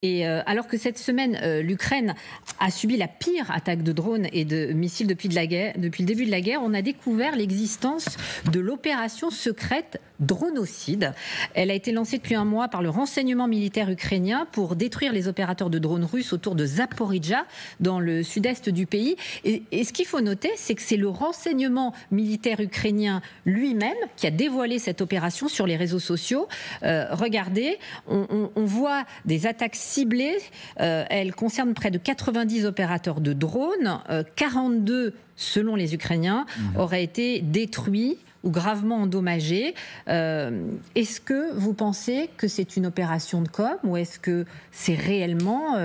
Et alors que cette semaine, l'Ukraine a subi la pire attaque de drones et de missiles depuis le début de la guerre, on a découvert l'existence de l'opération secrète Dronocide. Elle a été lancée depuis un mois par le renseignement militaire ukrainien pour détruire les opérateurs de drones russes autour de Zaporijjia, dans le sud-est du pays. Et ce qu'il faut noter, c'est que c'est le renseignement militaire ukrainien lui-même qui a dévoilé cette opération sur les réseaux sociaux. Regardez, on voit des attaques ciblées. Elles concernent près de 90 opérateurs de drones. 42, selon les Ukrainiens, auraient été détruits ou gravement endommagés. Est-ce que vous pensez que c'est une opération de com ou est-ce que c'est réellement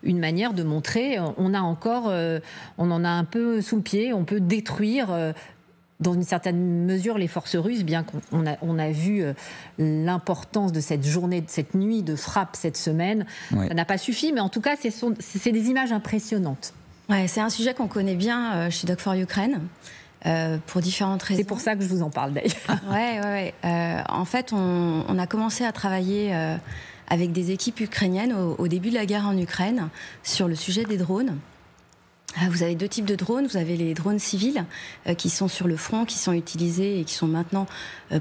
une manière de montrer on en a un peu sous le pied, on peut détruire dans une certaine mesure les forces russes, bien qu'on a vu l'importance de cette journée, de cette nuit de frappe cette semaine. Ouais. Ça n'a pas suffi, mais en tout cas, c'est des images impressionnantes. Ouais, c'est un sujet qu'on connaît bien chez Dog4Ukraine. Pour différentes raisons. C'est pour ça que je vous en parle d'ailleurs. En fait, on a commencé à travailler avec des équipes ukrainiennes au début de la guerre en Ukraine sur le sujet des drones. Vous avez deux types de drones. Vous avez les drones civils qui sont sur le front, qui sont utilisés et qui sont maintenant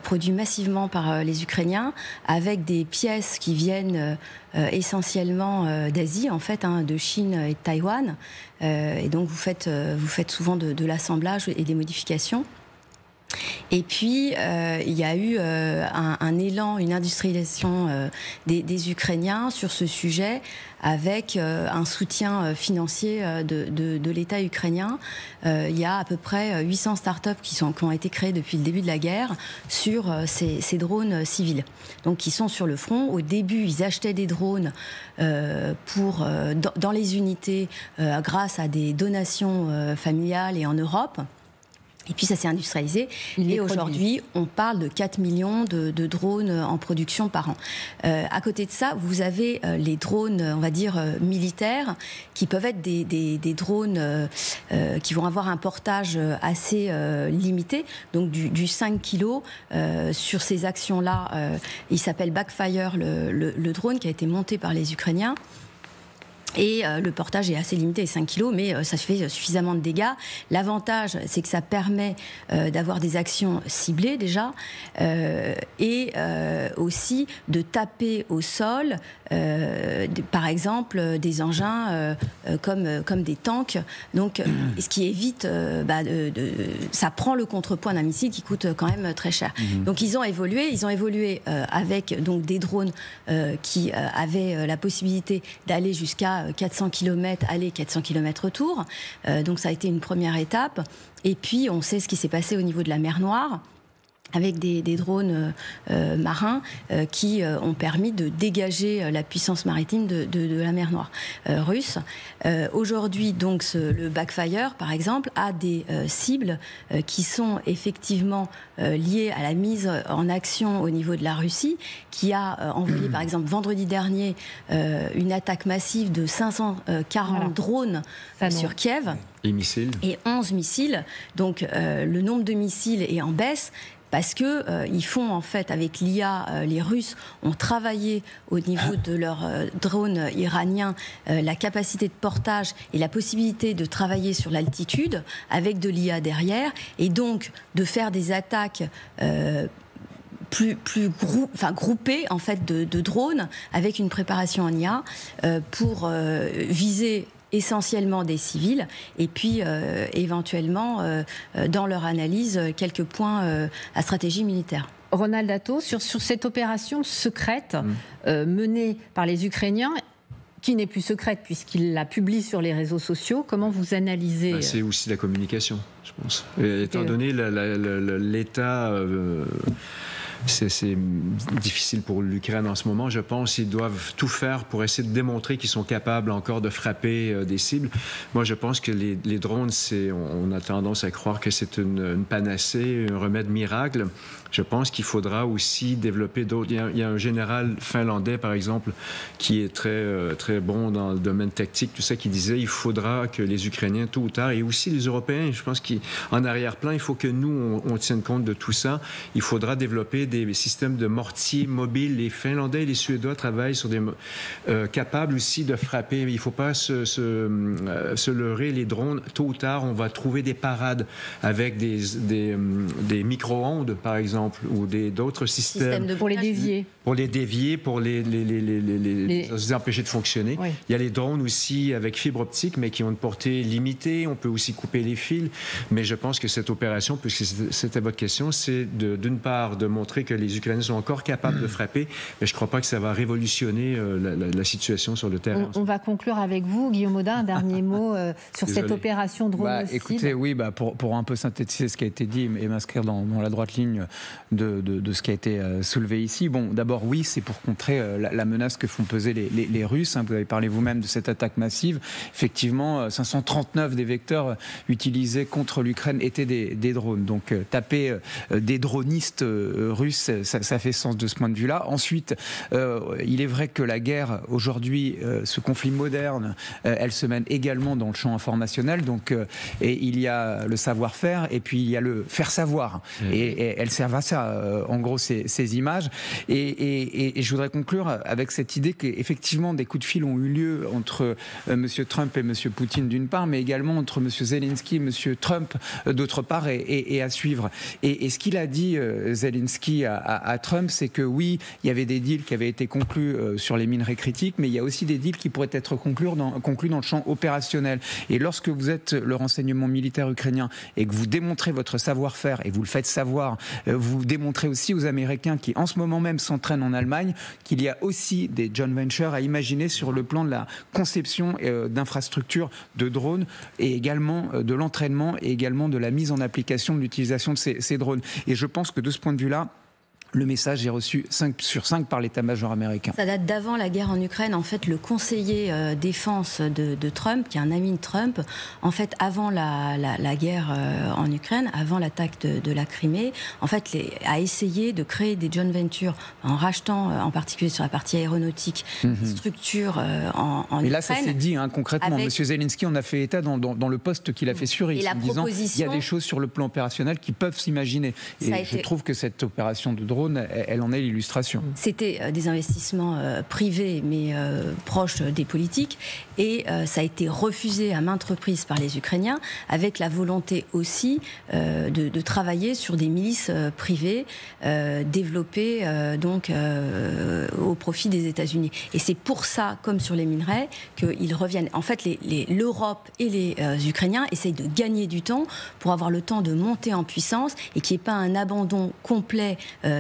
produits massivement par les Ukrainiens, avec des pièces qui viennent essentiellement d'Asie, en fait, de Chine et de Taïwan. Et donc vous faites souvent de l'assemblage et des modifications. Et puis, il y a eu un élan, une industrialisation des Ukrainiens sur ce sujet, avec un soutien financier de l'État ukrainien. Il y a à peu près 800 startups qui ont été créées depuis le début de la guerre sur ces drones civils, donc qui sont sur le front. Au début, ils achetaient des drones dans les unités grâce à des donations familiales et en Europe. Et puis ça s'est industrialisé. Et aujourd'hui, on parle de 4 millions de drones en production par an. À côté de ça, vous avez les drones, on va dire, militaires, qui peuvent être des drones qui vont avoir un portage assez limité, donc du 5 kg. Sur ces actions-là, il s'appelle Backfire, le drone qui a été monté par les Ukrainiens. Et le portage est assez limité, 5 kilos, mais ça fait suffisamment de dégâts. L'avantage, c'est que ça permet d'avoir des actions ciblées déjà, et aussi de taper au sol, par exemple, des engins comme des tanks. Donc, ce qui évite, ça prend le contrepoids d'un missile qui coûte quand même très cher. Donc, ils ont évolué avec donc des drones qui avaient la possibilité d'aller jusqu'à 400 km aller, 400 km retour. Donc ça a été une première étape. Et puis on sait ce qui s'est passé au niveau de la mer Noire, avec des drones marins qui ont permis de dégager la puissance maritime de la mer Noire russe. Aujourd'hui, donc, le Backfire, par exemple, a des cibles qui sont effectivement liées à la mise en action au niveau de la Russie, qui a envoyé, par exemple, vendredi dernier, une attaque massive de 540 drones sur Kiev. Et missiles. Et 11 missiles. Donc, le nombre de missiles est en baisse. Parce que ils font, en fait, avec l'IA, les Russes ont travaillé au niveau de leurs drones iraniens la capacité de portage et la possibilité de travailler sur l'altitude avec de l'IA derrière, et donc de faire des attaques groupées, en fait, de drones avec une préparation en IA pour viser essentiellement des civils, et puis éventuellement, dans leur analyse, quelques points à stratégie militaire. Ronald Ato, sur cette opération secrète menée par les Ukrainiens, qui n'est plus secrète puisqu'ils la publient sur les réseaux sociaux, comment vous analysez C'est aussi la communication, je pense. Étant donné l'état... C'est difficile pour l'Ukraine en ce moment. Je pense qu'ils doivent tout faire pour essayer de démontrer qu'ils sont capables encore de frapper des cibles. Moi, je pense que les drones, on a tendance à croire que c'est une panacée, un remède miracle. Je pense qu'il faudra aussi développer d'autres. Il y a un général finlandais, par exemple, qui est très bon dans le domaine tactique, tout ça, qui disait il faudra que les Ukrainiens, tôt ou tard, et aussi les Européens, je pense qu'en arrière-plan, il faut que nous, on tienne compte de tout ça. Il faudra développer des systèmes de mortiers mobiles. Les Finlandais et les Suédois travaillent sur des capables aussi de frapper. Il ne faut pas se leurrer. Les drones, tôt ou tard, on va trouver des parades avec des micro-ondes, par exemple, ou d'autres systèmes. Pour les dévier. Pour les dévier, pour les empêcher de fonctionner. Oui. Il y a les drones aussi avec fibre optique, mais qui ont une portée limitée. On peut aussi couper les fils. Mais je pense que cette opération, puisque c'était votre question, c'est d'une part de montrer que les Ukrainiens sont encore capables de frapper, mais je ne crois pas que ça va révolutionner la situation sur le terrain. On va conclure avec vous, Guillaume Audin, un dernier mot sur cette opération dronocide. Écoutez, oui, pour un peu synthétiser ce qui a été dit et m'inscrire dans la droite ligne de ce qui a été soulevé ici. Bon, d'abord, oui, c'est pour contrer la menace que font peser les Russes. Vous avez parlé vous-même de cette attaque massive. Effectivement, 539 des vecteurs utilisés contre l'Ukraine étaient des drones. Donc, taper des dronistes russes, ça fait sens de ce point de vue-là. Ensuite, il est vrai que la guerre, aujourd'hui, ce conflit moderne, elle se mène également dans le champ informationnel. Donc, et il y a le savoir-faire et puis il y a le faire savoir. Et elles servent à ça, en gros, ces images. Et je voudrais conclure avec cette idée qu'effectivement, des coups de fil ont eu lieu entre M. Trump et M. Poutine d'une part, mais également entre M. Zelensky et M. Trump d'autre part, et à suivre. Et ce qu'il a dit, Zelensky, à Trump, c'est que oui, il y avait des deals qui avaient été conclus sur les minerais critiques, mais il y a aussi des deals qui pourraient être conclus dans le champ opérationnel. Et lorsque vous êtes le renseignement militaire ukrainien et que vous démontrez votre savoir-faire, et vous le faites savoir, vous démontrez aussi aux Américains qui en ce moment même s'entraînent en Allemagne qu'il y a aussi des joint ventures à imaginer sur le plan de la conception d'infrastructures de drones, et également de l'entraînement, et également de la mise en application de l'utilisation de ces drones. Et je pense que de ce point de vue-là, le message est reçu 5 sur 5 par l'état-major américain. Ça date d'avant la guerre en Ukraine. En fait, le conseiller défense de Trump, qui est un ami de Trump, en fait, avant la guerre en Ukraine, avant l'attaque de la Crimée, en fait, a essayé de créer des joint ventures en rachetant, en particulier sur la partie aéronautique, des structures en Ukraine. Et là, ça s'est dit concrètement. Monsieur Zelensky, on a fait état dans le poste qu'il a fait sur X, en disant il y a des choses sur le plan opérationnel qui peuvent s'imaginer. Et je trouve que cette opération de drone, elle en est l'illustration. C'était des investissements privés, mais proches des politiques, et ça a été refusé à maintes reprises par les Ukrainiens, avec la volonté aussi de travailler sur des milices privées développées donc au profit des États-Unis. Et c'est pour ça, comme sur les minerais, qu'ils reviennent. En fait, l'Europe et les Ukrainiens essayent de gagner du temps pour avoir le temps de monter en puissance et qu'il n'y ait pas un abandon complet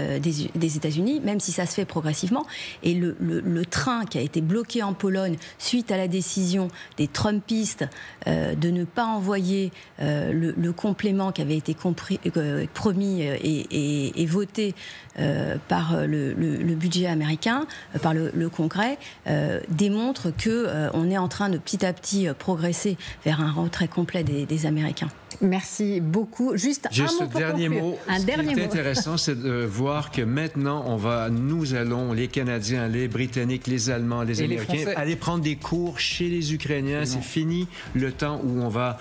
des États-Unis, même si ça se fait progressivement. Et le train qui a été bloqué en Pologne suite à la décision des Trumpistes de ne pas envoyer le complément qui avait été promis et voté par le budget américain, par le Congrès, démontre qu'on est en train de petit à petit progresser vers un retrait complet des Américains. Merci beaucoup. Juste un mot pour dernier conclure. mot. Ce qui est intéressant, c'est de voir que maintenant, nous allons, les Canadiens, les Britanniques, les Allemands, les Américains, aller prendre des cours chez les Ukrainiens. C'est fini le temps où on va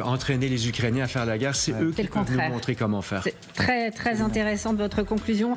entraîner les Ukrainiens à faire la guerre. C'est eux qui peuvent nous montrer comment faire. C'est très, très intéressant de votre conclusion.